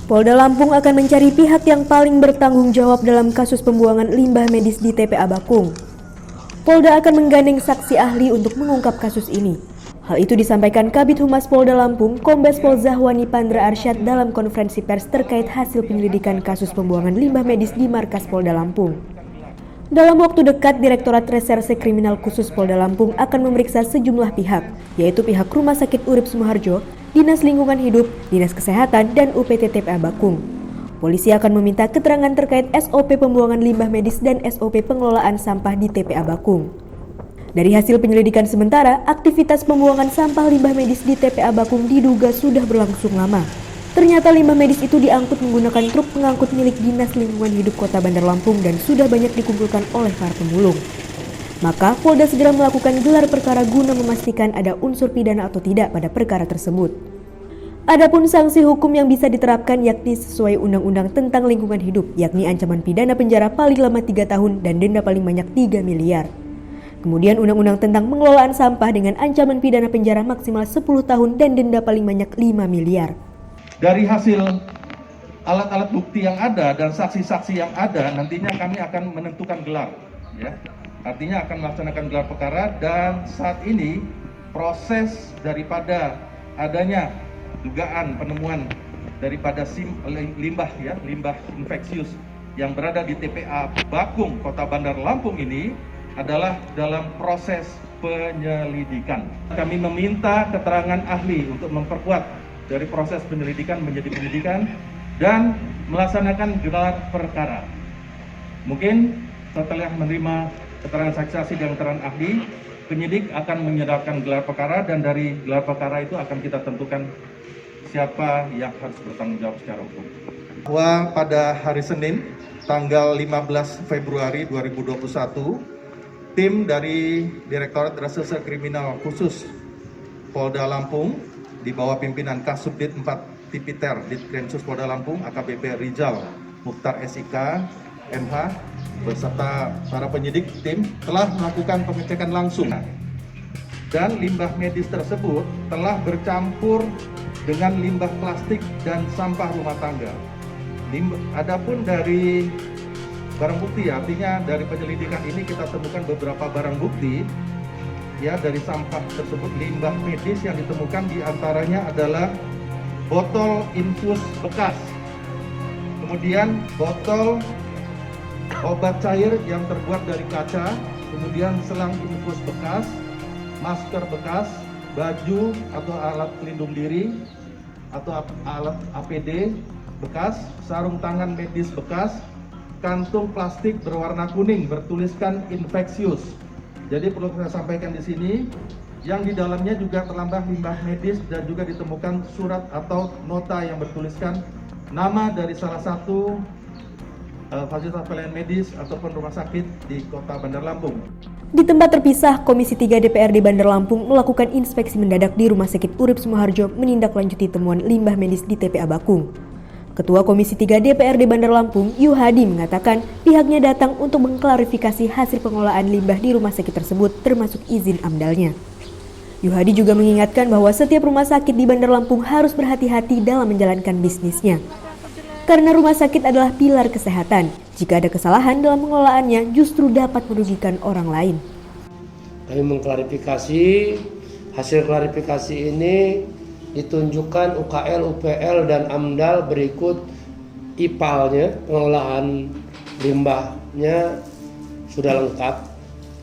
Polda Lampung akan mencari pihak yang paling bertanggung jawab dalam kasus pembuangan limbah medis di TPA Bakung. Polda akan menggandeng saksi ahli untuk mengungkap kasus ini. Hal itu disampaikan Kabid Humas Polda Lampung, Kombes Pol Zahwani Pandra Arsyad dalam konferensi pers terkait hasil penyelidikan kasus pembuangan limbah medis di markas Polda Lampung. Dalam waktu dekat, Direktorat Reserse Kriminal Khusus Polda Lampung akan memeriksa sejumlah pihak, yaitu pihak Rumah Sakit Urip Sumoharjo, Dinas Lingkungan Hidup, Dinas Kesehatan, dan UPT TPA Bakung. Polisi akan meminta keterangan terkait SOP pembuangan limbah medis dan SOP pengelolaan sampah di TPA Bakung. Dari hasil penyelidikan sementara, aktivitas pembuangan sampah limbah medis di TPA Bakung diduga sudah berlangsung lama. Ternyata limbah medis itu diangkut menggunakan truk pengangkut milik Dinas Lingkungan Hidup Kota Bandar Lampung dan sudah banyak dikumpulkan oleh para pemulung. Maka Polda segera melakukan gelar perkara guna memastikan ada unsur pidana atau tidak pada perkara tersebut. Adapun sanksi hukum yang bisa diterapkan yakni sesuai Undang-Undang tentang Lingkungan Hidup, yakni ancaman pidana penjara paling lama 3 tahun dan denda paling banyak 3 miliar. Kemudian Undang-Undang tentang pengelolaan sampah dengan ancaman pidana penjara maksimal 10 tahun dan denda paling banyak 5 miliar. Dari hasil alat-alat bukti yang ada dan saksi-saksi yang ada, nantinya kami akan menentukan gelar. Ya. Artinya akan melaksanakan gelar perkara dan saat ini proses daripada adanya dugaan penemuan daripada limbah infeksius yang berada di TPA Bakung, Kota Bandar Lampung ini adalah dalam proses penyelidikan. Kami meminta keterangan ahli untuk memperkuat dari proses penyelidikan menjadi penyidikan dan melaksanakan gelar perkara. Mungkin setelah menerima keterangan saksi dan keterangan ahli, penyidik akan menyerahkan gelar perkara dan dari gelar perkara itu akan kita tentukan siapa yang harus bertanggung jawab secara hukum. Bahwa pada hari Senin, tanggal 15 Februari 2021, tim dari Direktorat Reserse Kriminal Khusus Polda Lampung di bawah pimpinan Kasubdit 4 Tipiter Ditkrimsus Polda Lampung AKBP Rizal Mukhtar SIK MH beserta para penyidik tim telah melakukan pengecekan langsung dan limbah medis tersebut telah bercampur dengan limbah plastik dan sampah rumah tangga. Adapun dari barang bukti, artinya dari penyelidikan ini kita temukan beberapa barang bukti ya dari sampah tersebut. Limbah medis yang ditemukan diantaranya adalah botol infus bekas, kemudian botol obat cair yang terbuat dari kaca, kemudian selang infus bekas, masker bekas, baju atau alat pelindung diri atau alat APD bekas, sarung tangan medis bekas, kantung plastik berwarna kuning bertuliskan infeksius. Jadi perlu saya sampaikan di sini, yang di dalamnya juga terdapat limbah medis dan juga ditemukan surat atau nota yang bertuliskan nama dari salah satu fasilitas pelayanan medis ataupun rumah sakit di Kota Bandar Lampung. Di tempat terpisah, Komisi 3 DPRD Bandar Lampung melakukan inspeksi mendadak di Rumah Sakit Urip Sumoharjo menindaklanjuti temuan limbah medis di TPA Bakung. Ketua Komisi 3 DPRD Bandar Lampung, Yuhadi, mengatakan pihaknya datang untuk mengklarifikasi hasil pengelolaan limbah di rumah sakit tersebut termasuk izin AMDAL-nya. Yuhadi juga mengingatkan bahwa setiap rumah sakit di Bandar Lampung harus berhati-hati dalam menjalankan bisnisnya. Karena rumah sakit adalah pilar kesehatan, jika ada kesalahan dalam pengelolaannya justru dapat merugikan orang lain. Kami mengklarifikasi, hasil klarifikasi ini ditunjukkan UKL, UPL, dan AMDAL berikut IPAL-nya, pengelolaan limbahnya sudah lengkap.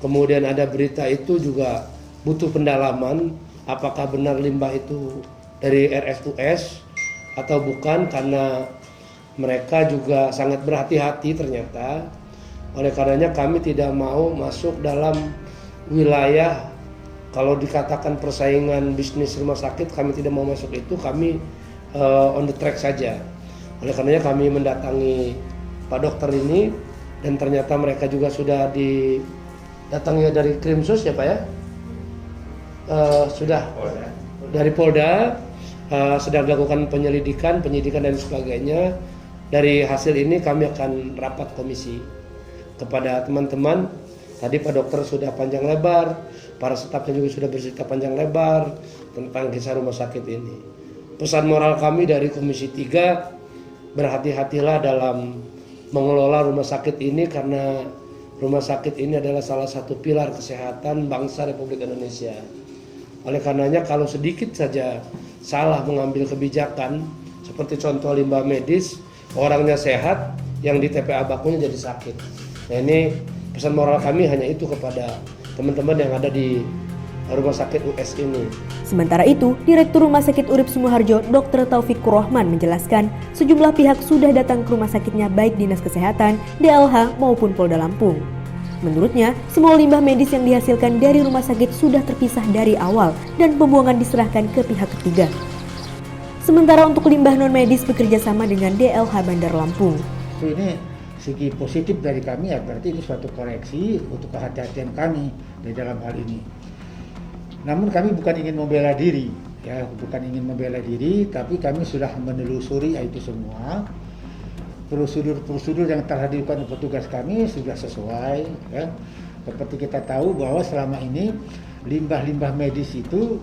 Kemudian ada berita itu juga butuh pendalaman, apakah benar limbah itu dari RSUS atau bukan, karena mereka juga sangat berhati-hati ternyata. Oleh karenanya kami tidak mau masuk dalam wilayah, kalau dikatakan persaingan bisnis rumah sakit, kami tidak mau masuk itu, kami on the track saja. Oleh karenanya kami mendatangi Pak Dokter ini, dan ternyata mereka juga sudah didatangi dari Krimsus ya Pak ya? Sudah dari Polda, sedang dilakukan penyidikan dan sebagainya. Dari hasil ini kami akan rapat komisi kepada teman-teman. Tadi Pak Dokter sudah panjang lebar, para stafnya juga sudah bercerita panjang lebar tentang kisah rumah sakit ini. Pesan moral kami dari Komisi 3, berhati-hatilah dalam mengelola rumah sakit ini, karena rumah sakit ini adalah salah satu pilar kesehatan bangsa Republik Indonesia. Oleh karenanya kalau sedikit saja salah mengambil kebijakan, seperti contoh limbah medis, orangnya sehat, yang di TPA Bakunya jadi sakit. Nah, ini pesan moral kami hanya itu kepada teman-teman yang ada di Rumah Sakit US ini. Sementara itu, Direktur Rumah Sakit Urip Sumoharjo, Dr. Taufik Kurrohman menjelaskan sejumlah pihak sudah datang ke rumah sakitnya baik Dinas Kesehatan, DLH maupun Polda Lampung. Menurutnya, semua limbah medis yang dihasilkan dari rumah sakit sudah terpisah dari awal dan pembuangan diserahkan ke pihak ketiga. Sementara untuk limbah non-medis bekerja sama dengan DLH Bandar Lampung. Ini segi positif dari kami ya, berarti ini suatu koreksi untuk kehati-hatian kami di dalam hal ini. Namun kami bukan ingin membela diri, ya, tapi kami sudah menelusuri itu semua. Prosedur yang telah dilakukan petugas kami sudah sesuai, ya. Seperti kita tahu bahwa selama ini limbah medis itu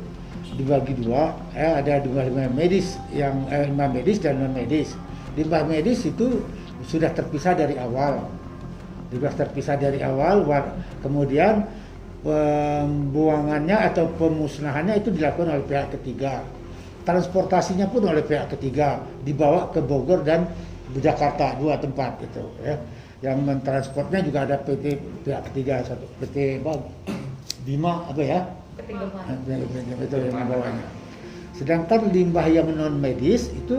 dibagi dua, ya, ada limbah medis limbah medis dan non medis. Limbah medis itu sudah terpisah dari awal, kemudian pembuangannya atau pemusnahannya itu dilakukan oleh pihak ketiga. Transportasinya pun oleh pihak ketiga, dibawa ke Bogor dan Jakarta, 2 tempat itu, ya. Yang mentransportnya juga ada PT pihak ketiga, satu PT Bima apa ya? Itu yang membawanya. Sedangkan limbah yang non medis itu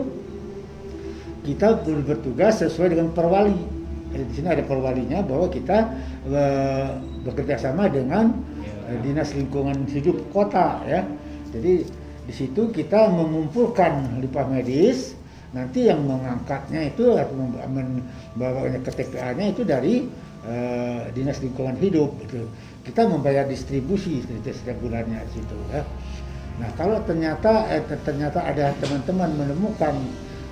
kita bertugas sesuai dengan perwali. Di sini ada perwalinya bahwa kita bekerja sama dengan Dinas Lingkungan Hidup Kota, ya. Jadi di situ kita mengumpulkan limbah medis, nanti yang mengangkatnya itu atau membawanya ke TPA-nya itu dari Dinas Lingkungan Hidup. Gitu. Kita membayar distribusi setiap bulannya di situ, ya. Nah, kalau ternyata ada teman-teman menemukan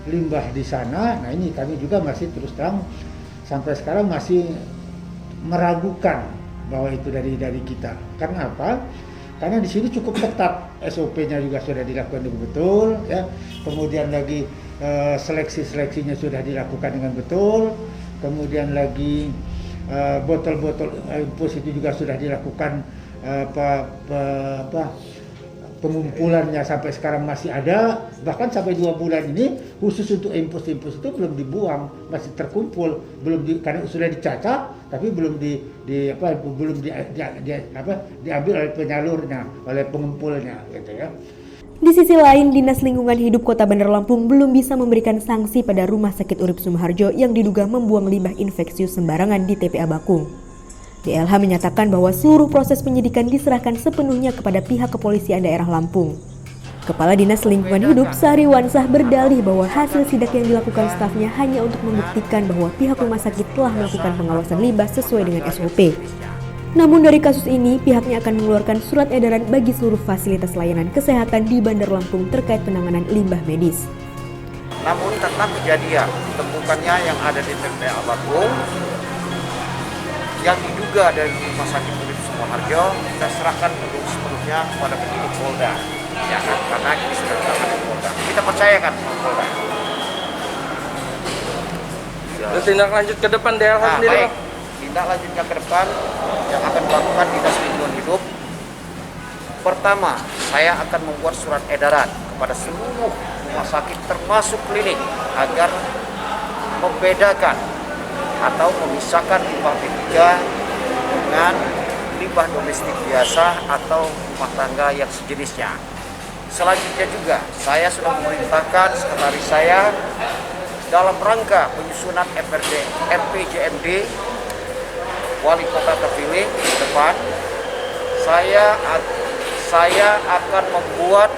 limbah di sana, nah ini kami juga masih terus terang sampai sekarang masih meragukan bahwa itu dari kita. Karena apa? Karena di sini cukup ketat, SOP-nya juga sudah dilakukan dengan betul, ya. Kemudian lagi seleksinya sudah dilakukan dengan betul. Kemudian lagi botol-botol infus itu juga sudah dilakukan pengumpulannya sampai sekarang masih ada, bahkan sampai 2 bulan ini khusus untuk infus itu belum dibuang, masih terkumpul, karena sudah dicacat tapi belum diambil oleh penyalurnya, oleh pengumpulnya, gitu ya. Di sisi lain, Dinas Lingkungan Hidup Kota Bandar Lampung belum bisa memberikan sanksi pada Rumah Sakit Urip Sumoharjo yang diduga membuang limbah infeksius sembarangan di TPA Bakung. DLH menyatakan bahwa seluruh proses penyidikan diserahkan sepenuhnya kepada pihak kepolisian daerah Lampung. Kepala Dinas Lingkungan Hidup Sari Wansah berdalih bahwa hasil sidak yang dilakukan stafnya hanya untuk membuktikan bahwa pihak rumah sakit telah melakukan pengawasan limbah sesuai dengan SOP. Namun dari kasus ini, pihaknya akan mengeluarkan surat edaran bagi seluruh fasilitas layanan kesehatan di Bandar Lampung terkait penanganan limbah medis. Namun tentang kejadian ditemukannya yang ada di TPA Bakung yang diduga dari Rumah Sakit Urip Sumoharjo, kita serahkan sepenuhnya kepada penyidik Polda, ya kan? Karena ini sudah ditangani Polda. Kita percayakan Polda. Terus tindak lanjut ke depan DLH sendiri, baik. Tindak lanjutnya ke depan yang akan dilakukan Dinas Lingkungan Hidup. Pertama, saya akan membuat surat edaran kepada seluruh rumah sakit termasuk klinik agar membedakan atau memisahkan limbah B3 dengan limbah domestik biasa atau rumah tangga yang sejenisnya. Selanjutnya juga, saya sudah memerintahkan sekretaris saya dalam rangka penyusunan RPJMD Wali Kota terpilih ke depan, saya akan membuat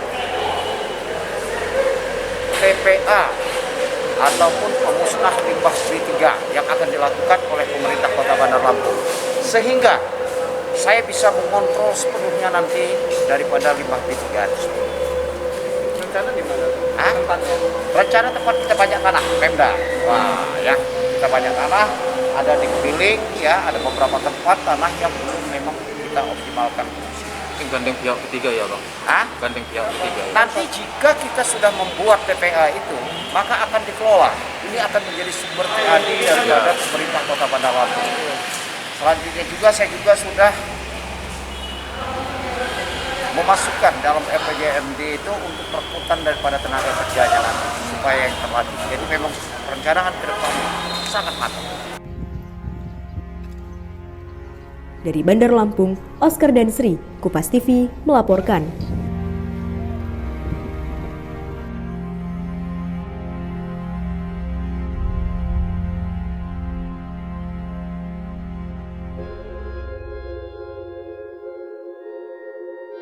TPA ataupun pemusnah limbah B3 yang akan dilakukan oleh pemerintah Kota Bandar Lampung, sehingga saya bisa mengontrol sepenuhnya nanti daripada limbah B3 tersebut. rencana di mana? Tempatnya? Rencana tempat kita banyak tanah, Pemda. Wah, ya, kita banyak tanah, ada di Kemiling, ya, ada beberapa tempat tanah yang belum memang kita optimalkan. Gandeng pihak ketiga ya Bang? Gandeng pihak ketiga ya? Nanti jika kita sudah membuat TPA itu, maka akan dikelola ini akan menjadi sumber tadi daripada pemerintah Kota Bandar Lampung. Selanjutnya juga saya juga sudah memasukkan dalam RPJMD itu untuk perekrutan daripada tenaga kerjanya nanti supaya yang terlatih. Jadi memang perencanaan ke depan sangat matang. Dari Bandar Lampung, Oscar dan Sri, Kupas TV melaporkan.